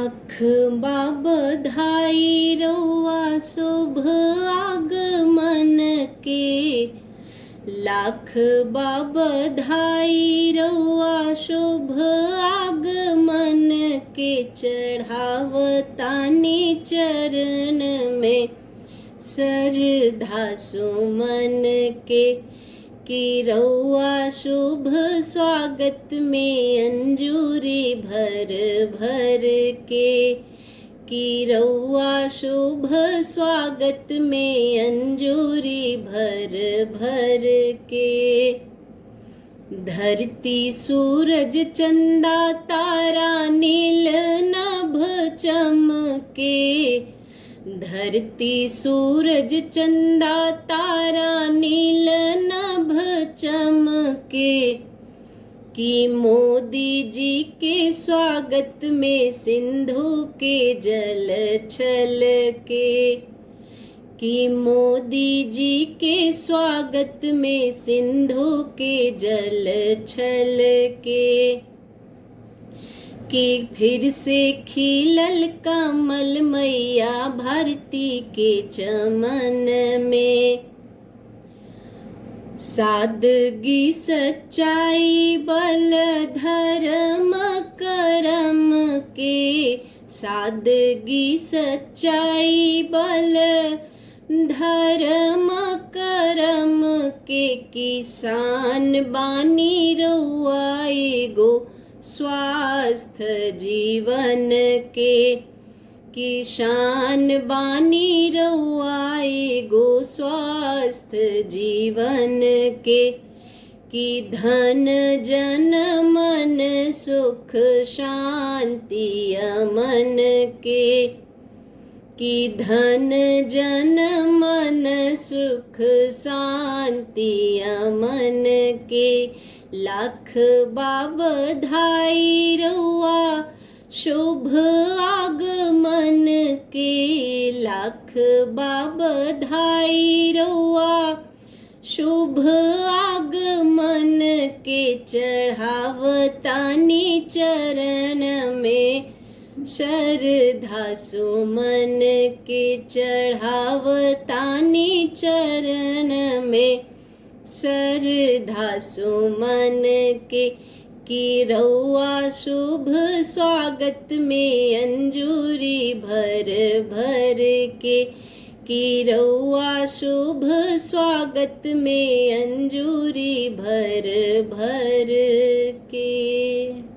अखबा बधाई रउआ शुभ आगमन के, लाख बा बधाई रउआ शुभ आगमन के। चढ़ावतानी चरण में श्रद्धा सुमन के, कि रउआ शुभ स्वागत में अंजूरी भर भर के, कि रउआ शुभ स्वागत में अंजूरी भर भर के। धरती सूरज चंदा तारा नील नभ चमके, धरती सूरज चंदा तारा नील नभ चमके। कि मोदी जी के स्वागत में सिंधु के जल छलके, कि मोदी जी के स्वागत में सिंधु के जल छलके। कि फिर से खिलल कमल मैया भारती के चमन में, सादगी सच्चाई बल धर्म करम के, सादगी सच्चाई बल धर्म करम के। किसान बानी रउआ एगो स्वस्थ जीवन के, किसान बानी रउआ एगो स्वस्थ जीवन के। कि धन जन मन सुख शांति अमन के, कि धन जन मन सुख शांति अमन के। लाख बा बधाई रउआ शुभ आगमन के, लाख बा बधाई रउआ शुभ आगमन के। चढ़ावतानी चरण में श्रद्धा सुमन के, चढ़ावतानी चरण में श्रद्धा सुमन के। कि रउआ शुभ स्वागत में अंजूरी भर भर के, कि रउआ शुभ स्वागत में अंजूरी भर भर के।